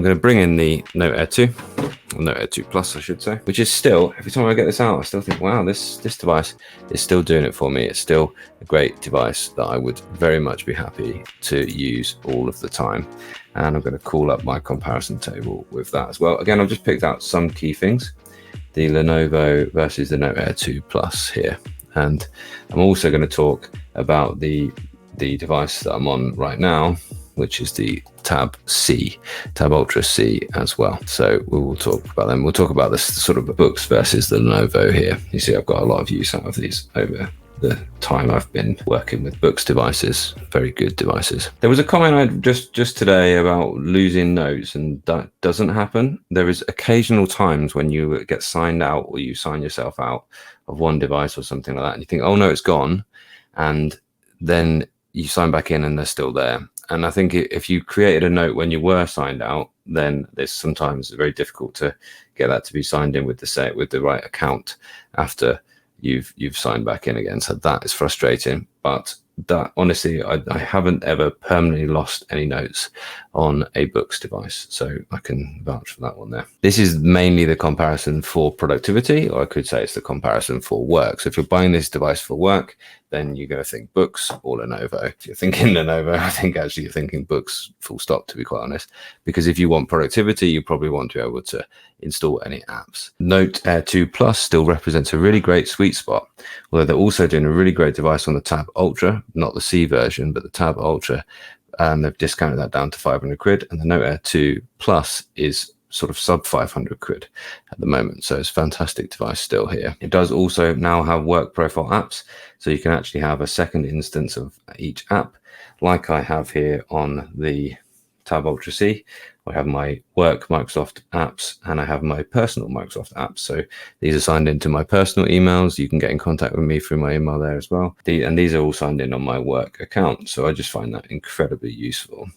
going to bring in the Note Air 2, or Note Air 2 Plus, I should say, which is still, every time I get this out, I still think, wow, this device is still doing it for me. It's still a great device that I would very much be happy to use all of the time. And I'm going to call up my comparison table with that as well. Again, I've just picked out some key things, the Lenovo versus the Note Air 2 Plus here. And I'm also going to talk about the device that I'm on right now, which is the Tab Ultra C as well. So we will talk about them. We'll talk about this sort of Boox versus the Lenovo here. You see, I've got a lot of use out of these over the time I've been working with Boox devices. Very good devices. There was a comment I just today about losing notes, and that doesn't happen. There is occasional times when you get signed out or you sign yourself out of one device or something like that, and you think, oh no, it's gone, and then you sign back in and they're still there. And I think if you created a note when you were signed out, then it's sometimes very difficult to get that to be signed in with the right account after you've signed back in again. So that is frustrating. But that, honestly, I haven't ever permanently lost any notes on a Boox device, so I can vouch for that one there. This is mainly the comparison for productivity, or I could say it's the comparison for work. So if you're buying this device for work, then you're going to think Boox or Lenovo. If you're thinking Lenovo, I think actually you're thinking Boox full stop, to be quite honest, because if you want productivity, you probably want to be able to install any apps. Note Air 2 Plus still represents a really great sweet spot, although they're also doing a really great device on the Tab Ultra, not the C version, but the Tab Ultra, and they've discounted that down to 500 quid, and the Note Air 2 Plus is sort of sub 500 quid at the moment. So it's a fantastic device still here. It does also now have work profile apps, so you can actually have a second instance of each app, like I have here on the Tab Ultra C. I have my work Microsoft apps and I have my personal Microsoft apps. So these are signed into my personal emails. You can get in contact with me through my email there as well. And these are all signed in on my work account. So I just find that incredibly useful.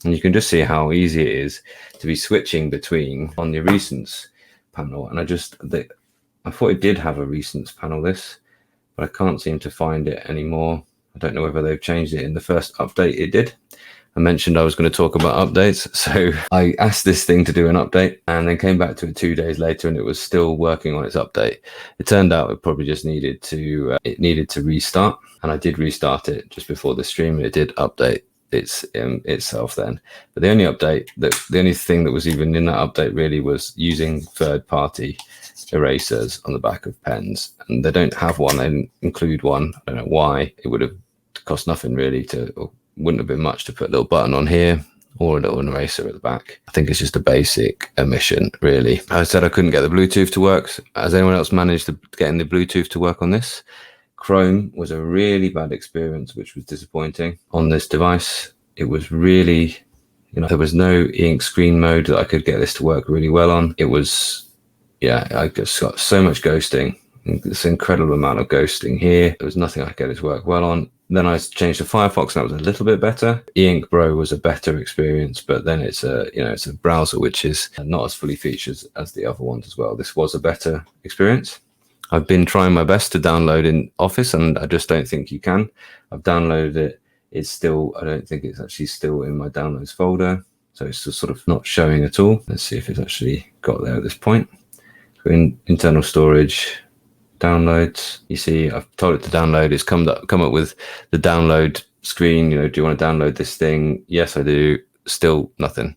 And you can just see how easy it is to be switching between on the recents panel. And I thought it did have a recents panel, this, but I can't seem to find it anymore. I don't know whether they've changed it in the first update it did. I mentioned I was going to talk about updates, so I asked this thing to do an update and then came back to it 2 days later and it was still working on its update. It turned out it probably just needed to restart, and I did restart it just before the stream and it did update itself then. But the only thing that was even in that update really was using third-party erasers on the back of pens, and they don't have one. They didn't include one. I don't know why. It would have cost nothing really or wouldn't have been much to put a little button on here or a little eraser at the back. I think it's just a basic omission, really. I said I couldn't get the Bluetooth to work. Has anyone else managed to getting the Bluetooth to work on this? Chrome was a really bad experience, which was disappointing on this device. It was really, there was no Eink screen mode that I could get this to work really well on. It was, I just got so much ghosting, this incredible amount of ghosting here. There was nothing I could get it to work well on. Then I changed to Firefox and that was a little bit better. Eink Bro was a better experience, but then it's a browser which is not as fully featured as the other ones as well. This was a better experience. I've been trying my best to download in Office and I just don't think you can. I've downloaded it. I don't think it's actually still in my downloads folder. So it's just sort of not showing at all. Let's see if it's actually got there at this point. So in internal storage, downloads, you see I've told it to download. It's come up with the download screen. Do you want to download this thing? Yes, I do. Still nothing.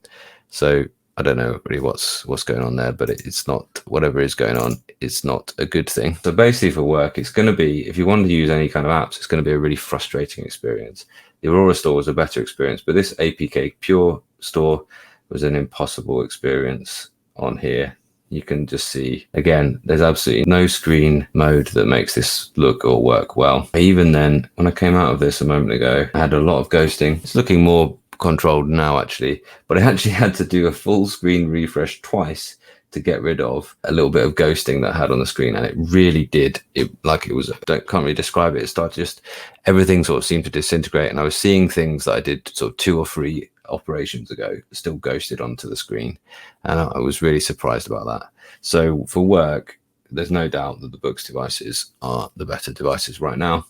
So I don't know really what's going on there, but it's not, whatever is going on, it's not a good thing. So basically for work, it's going to be, if you want to use any kind of apps, it's going to be a really frustrating experience. The Aurora store was a better experience, but this APK Pure store was an impossible experience on here. You can just see, again, there's absolutely no screen mode that makes this look or work well. Even then, when I came out of this a moment ago, I had a lot of ghosting. It's looking more controlled now actually, but I actually had to do a full screen refresh twice to get rid of a little bit of ghosting that I had on the screen, and it really did. Can't really describe it. It started just, everything sort of seemed to disintegrate, and I was seeing things that I did sort of 2 or 3 operations ago still ghosted onto the screen, and I was really surprised about that. So for work, there's no doubt that the Boox devices are the better devices right now.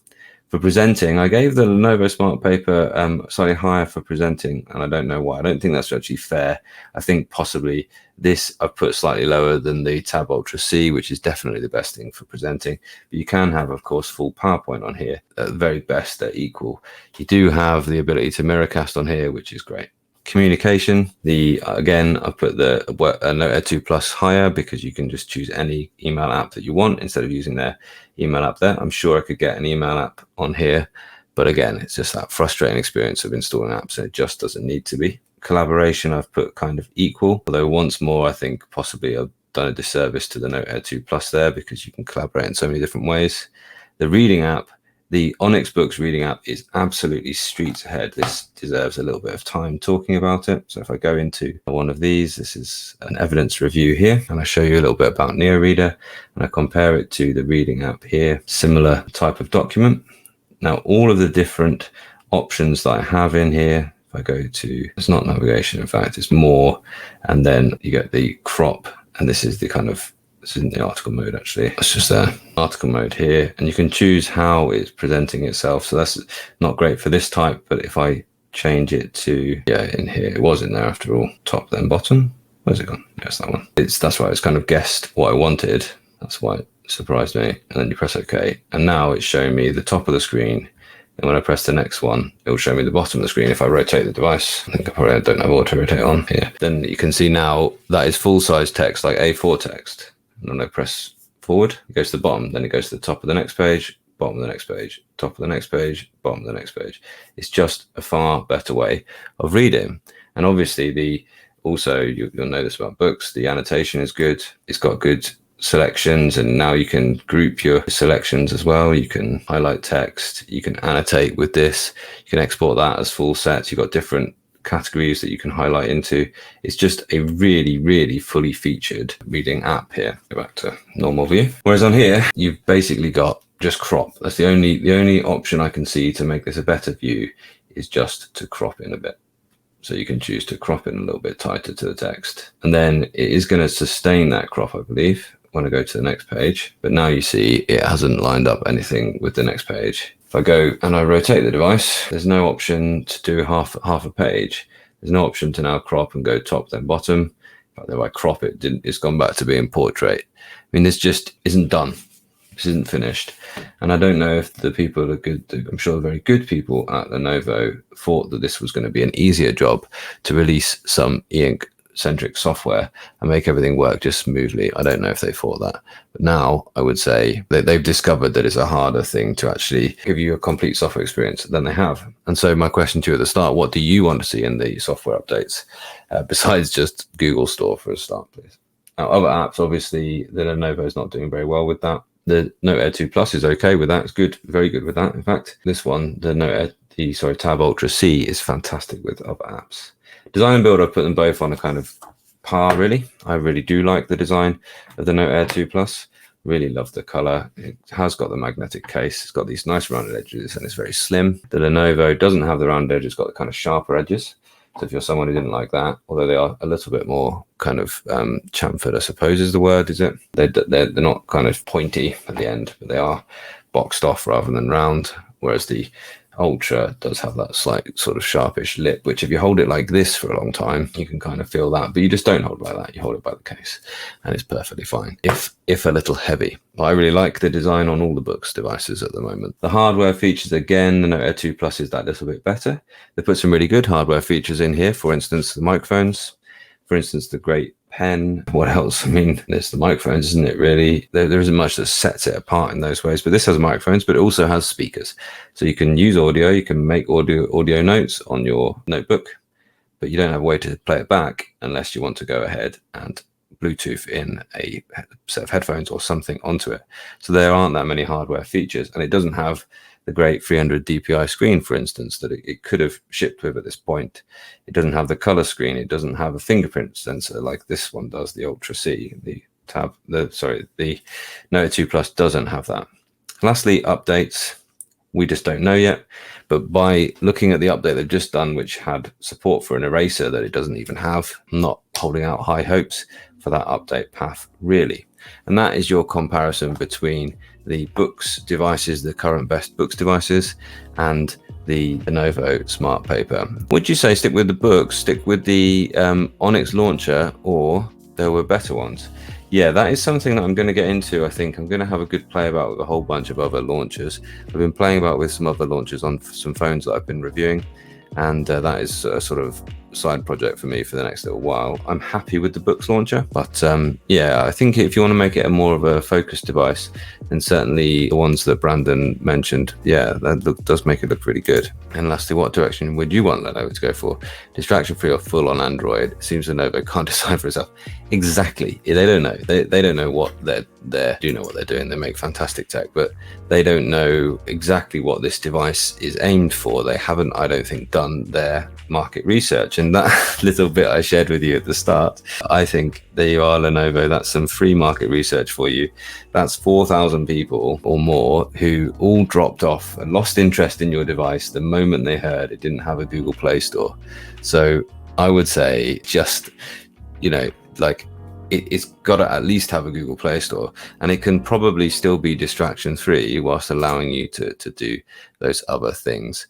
For presenting, I gave the Lenovo Smart Paper slightly higher for presenting, and I don't know why. I don't think that's actually fair. I think possibly this I've put slightly lower than the Tab Ultra C, which is definitely the best thing for presenting. But you can have, of course, full PowerPoint on here. At the very best, they're equal. You do have the ability to mirrorcast on here, which is great. Communication, again, I put the Note Air 2 Plus higher because you can just choose any email app that you want instead of using their email app there. I'm sure I could get an email app on here, but again, it's just that frustrating experience of installing apps, and it just doesn't need to be. Collaboration, I've put kind of equal, although once more, I think possibly I've done a disservice to the Note Air 2 Plus there because you can collaborate in so many different ways. The reading app, the Onyx Boox reading app is absolutely streets ahead. This deserves a little bit of time talking about it. So if I go into one of these, this is an evidence review here, and I show you a little bit about NeoReader, and I compare it to the reading app here, similar type of document. Now, all of the different options that I have in here, if I go to, it's not navigation, in fact, it's more, and then you get the crop, and this is the kind of, this isn't the article mode actually, it's just the article mode here, and you can choose how it's presenting itself. So that's not great for this type, but if I change it to, yeah, in here, it was in there after all, top then bottom, where's it gone? Yes, that one. That's why it's kind of guessed what I wanted. That's why it surprised me. And then you press OK, and now it's showing me the top of the screen. And when I press the next one, it will show me the bottom of the screen if I rotate the device. I think I probably don't have auto rotate on here. Then you can see now that is full size text, like A4 text. And then I press forward, it goes to the bottom, then it goes to the top of the next page, bottom of the next page, top of the next page, bottom of the next page. It's just a far better way of reading. And obviously also you'll know this about books, the annotation is good. It's got good selections, and now you can group your selections as well. You can highlight text, you can annotate with this, you can export that as full sets. You've got different categories that you can highlight into. It's just a really, really fully featured reading app here. Go back to normal view. Whereas on here, you've basically got just crop. That's the only option I can see to make this a better view is just to crop in a bit. So you can choose to crop in a little bit tighter to the text. And then it is going to sustain that crop, I believe, when I go to the next page. But now you see it hasn't lined up anything with the next page. If I go and I rotate the device, there's no option to do half a page. There's no option to now crop and go top then bottom. In fact, if I crop it, it's gone back to being portrait. I mean, this just isn't done. This isn't finished. And I don't know if the people are good. I'm sure the very good people at Lenovo thought that this was going to be an easier job to release some Eink centric software and make everything work just smoothly. I don't know if they thought that, but now I would say that they've discovered that it's a harder thing to actually give you a complete software experience than they have. And so my question to you at the start, what do you want to see in the software updates besides just Google Store for a start, please? Now, other apps, obviously the Lenovo is not doing very well with that. The Note Air 2 Plus is okay with that. It's good, very good with that. In fact, this one, the Tab Ultra C is fantastic with other apps. Design and build, I've put them both on a kind of par, really. I really do like the design of the Note Air 2 Plus. Really love the color. It has got the magnetic case. It's got these nice rounded edges and it's very slim. The Lenovo doesn't have the round edges, it's got the kind of sharper edges. So if you're someone who didn't like that, although they are a little bit more kind of chamfered, I suppose is the word, is it? They're not kind of pointy at the end, but they are boxed off rather than round, whereas the Ultra does have that slight sort of sharpish lip, which if you hold it like this for a long time, you can kind of feel that, but you just don't hold it like that. You hold it by the case and it's perfectly fine, if a little heavy. I really like the design on all the Boox devices at the moment. The hardware features, again, the Note Air 2 Plus is that little bit better. They put some really good hardware features in here. For instance, the microphones, for instance, the great pen. What else? I mean, there's the microphones, isn't it, really? There isn't much that sets it apart in those ways, but this has microphones, but it also has speakers. So you can use audio, you can make audio notes on your notebook, but you don't have a way to play it back unless you want to go ahead and Bluetooth in a set of headphones or something onto it. So there aren't that many hardware features, and it doesn't have the great 300 dpi screen, for instance, that it could have shipped with at this point. It doesn't have the color screen. It doesn't have a fingerprint sensor like this one does, the Ultra C. The Note 2 Plus doesn't have that. Lastly, updates. We just don't know yet, but by looking at the update they've just done, which had support for an eraser that it doesn't even have, I'm not holding out high hopes for that update path, really. and that is your comparison between the Boox devices, the current best Boox devices, and the Lenovo Smart Paper. Would you say stick with the Boox, stick with the Onyx launcher, or there were better ones? Yeah, that is something that I'm going to get into. I think I'm going to have a good play about with a whole bunch of other launchers. I've been playing about with some other launchers on some phones that I've been reviewing, and that is a sort of side project for me for the next little while. I'm happy with the Boox launcher, but yeah, I think if you want to make it a more of a focused device, then certainly the ones that Brandon mentioned, yeah, that does make it look really good. And lastly, what direction would you want Lenovo to go for? Distraction free or full on Android? It seems Lenovo can't decide for itself. Exactly, they don't know. They don't know what they do know what they're doing. They make fantastic tech, but they don't know exactly what this device is aimed for. They haven't, I don't think, done their market research. And that little bit I shared with you at the start, I think there you are, Lenovo. That's some free market research for you. That's 4,000 people or more who all dropped off and lost interest in your device the moment they heard it didn't have a Google Play Store. So I would say just, you know, like it's got to at least have a Google Play Store, and it can probably still be distraction free whilst allowing you to do those other things.